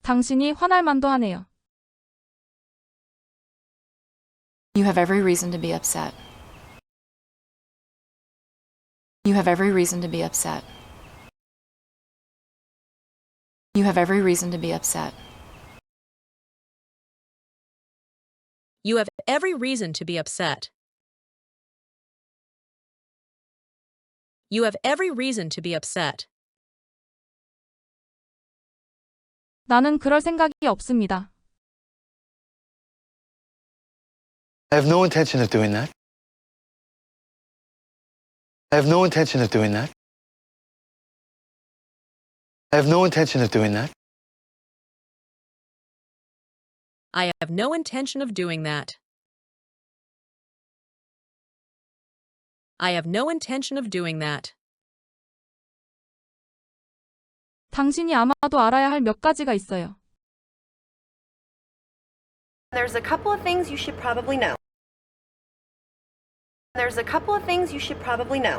당신이 화날 만도 하네요. You have every reason to be upset. You have every reason to be upset. You have every reason to be upset. You have every reason to be upset. You have every reason to be upset. 나는 그럴 생각이 없습니다. I have no intention of doing that. I have no intention of doing that. I have no intention of doing that. I have no intention of doing that. I have no intention of doing that. 당신이 아마도 알아야 할 몇 가지가 있어요. There's a couple of things you should probably know. There's a couple of things you should probably know.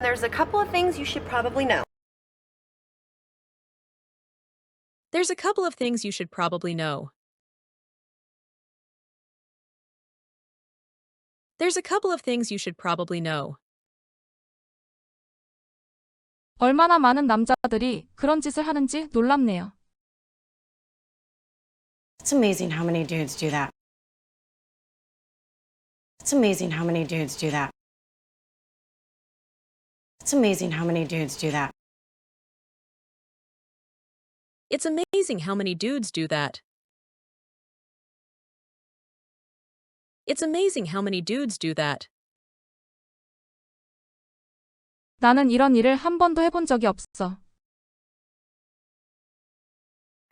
There's a couple of things you should probably know. There's a couple of things you should probably know. There's a couple of things you should probably know. 얼마나 많은 남자들이 그런 짓을 하는지 놀랍네요. It's amazing how many dudes do that. It's amazing how many dudes do that. It's amazing how many dudes do that. It's amazing how many dudes do that. It's amazing how many dudes do that. 나는 이런 일을 한 번도 해본 적이 없어.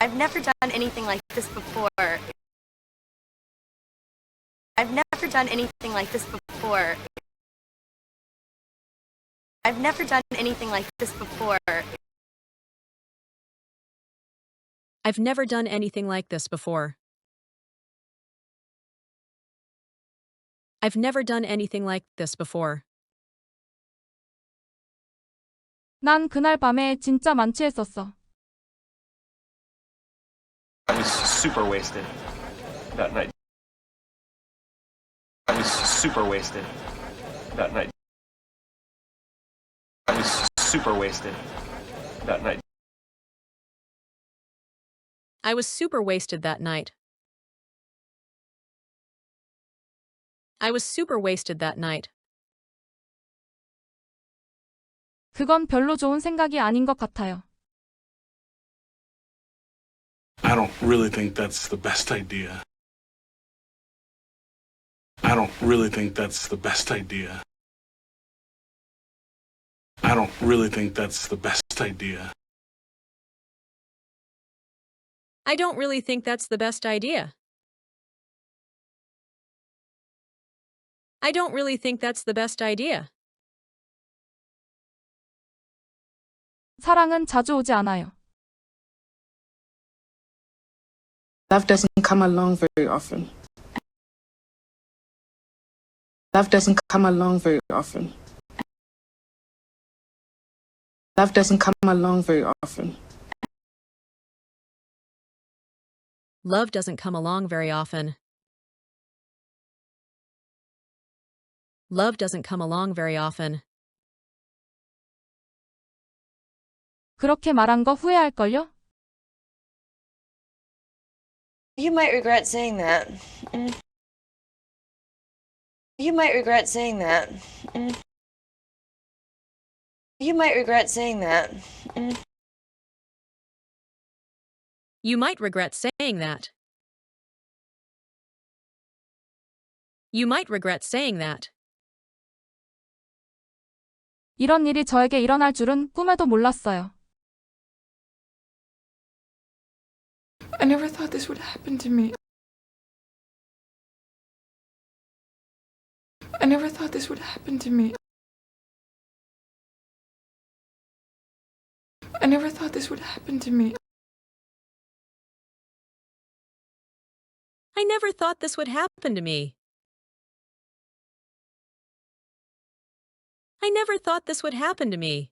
I've never done anything like this before. I've never done anything like this before. I've never done anything like this before. I've never done anything like this before. I've never done anything like this before. 난 그날 밤에 진짜 만취했었어. I was super wasted that night. I was super wasted that night. I was super wasted that night. I was super wasted that night. I was super wasted that night. 그건 별로 좋은 생각이 아닌 것 같아요. I don't really think that's the best idea. I don't really think that's the best idea. I don't really think that's the best idea. I don't really think that's the best idea. I don't really think that's the best idea. 사랑은 자주 오지 않아요. Love doesn't come along very often. Love doesn't come along very often. Love doesn't come along very often. Love doesn't come along very often. Love doesn't come along very often. 그렇게 말한 거 후회할걸요? You might regret saying that. You might regret saying that. You might regret saying that. You might regret saying that. You might regret saying that. 이런 일이 저에게 일어날 줄은 꿈에도 몰랐어요. I never thought this would happen to me. I never thought this would happen to me. I never thought this would happen to me. I never thought this would happen to me. I never thought this would happen to me.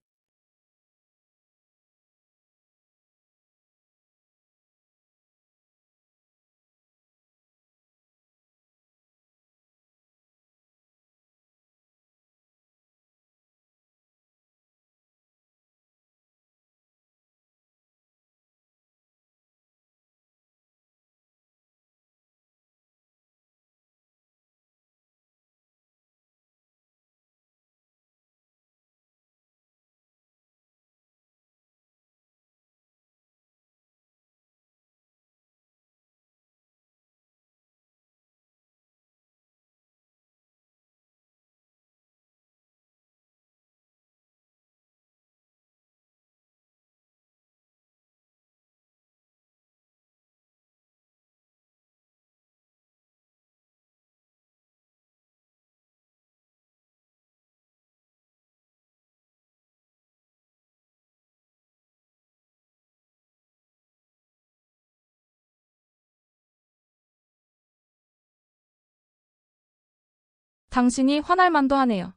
당신이 화날 만도 하네요.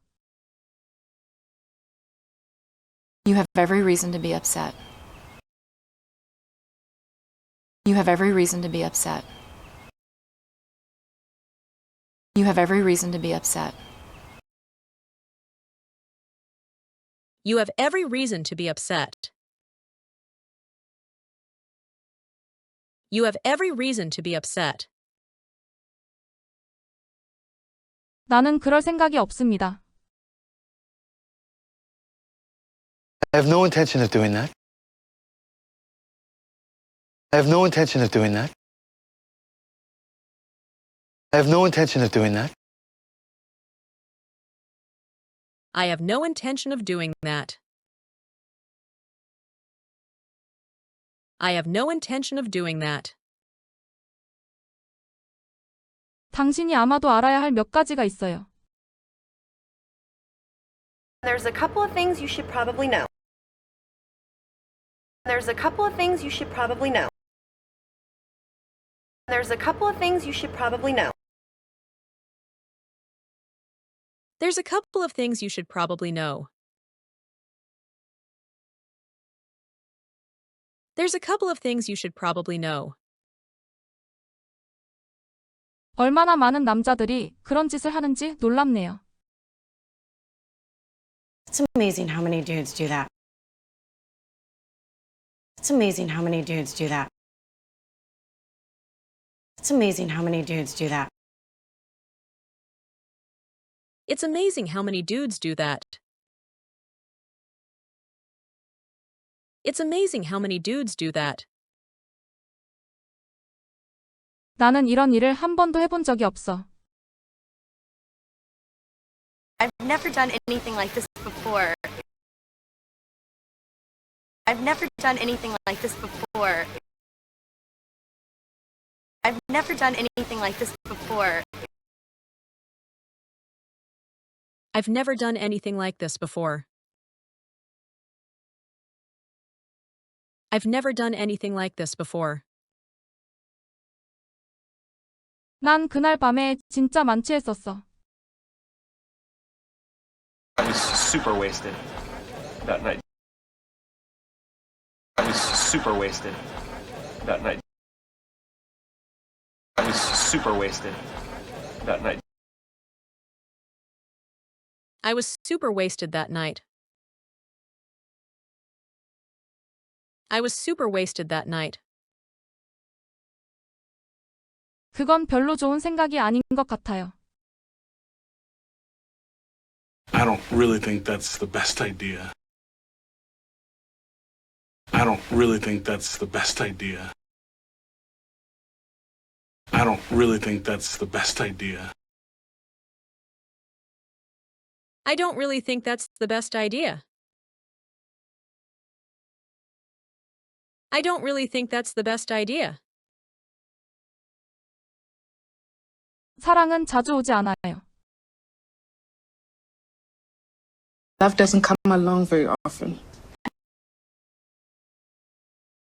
You have every reason to be upset. You have every reason to be upset. You have every reason to be upset. You have every reason to be upset. You have every reason to be upset. 나는 그럴 생각이 없습니다. I have no intention of doing that. I have no intention of doing that. I have no intention of doing that. I have no intention of doing that. I have no intention of doing that. 당신이 아마도 알아야 할 몇 가지가 있어요. There's a couple of things you should probably know. There's a couple of things you should probably know. There's a couple of things you should probably know. There's a couple of things you should probably know. There's a couple of things you should probably know. 얼마나 많은 남자들이 그런 짓을 하는지 놀랍네요. It's amazing how many dudes do that. It's amazing how many dudes do that. It's amazing how many dudes do that. It's amazing how many dudes do that. It's amazing how many dudes do that. 나는 이런 일을 한 번도 해본 적이 없어. I've never done anything like this before. I've never done anything like this before. I've never done anything like this before. I've never done anything like this before. I've never done anything like this before. 난 그날 밤에 진짜 만취했었어. I was super wasted that night. I was super wasted that night. I was super wasted that night. I was super wasted that night. I was super wasted that night. 그건 별로 좋은 생각이 아닌 것 같아요. I don't really think that's the best idea. I don't really think that's the best idea. I don't really think that's the best idea. I don't really think that's the best idea. I don't really think that's the best idea. 사랑은 자주 오지 않아요. Love doesn't come along very often.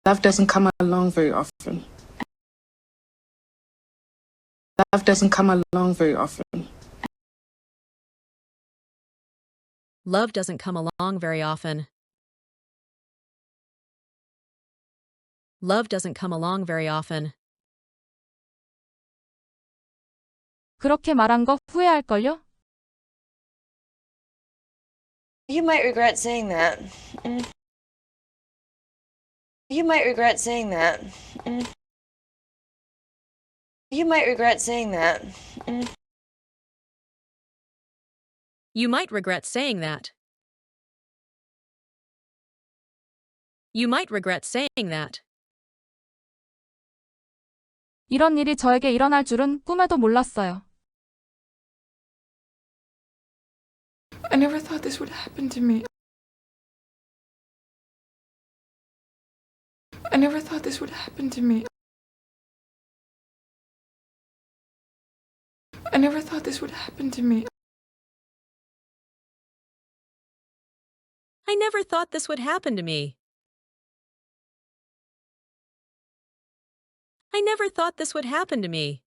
Love doesn't come along very often. Love doesn't come along very often. Love doesn't come along very often. Love doesn't come along very often. 그렇게 말한 거 후회할걸요? You might regret saying that. You might regret saying that. You might regret saying that. You might regret saying that. You might regret saying that. 이런 일이 저에게 일어날 줄은 꿈에도 몰랐어요. I never thought this would happen to me. I never thought this would happen to me. I never thought this would happen to me. I never thought this would happen to me. I never thought this would happen to me.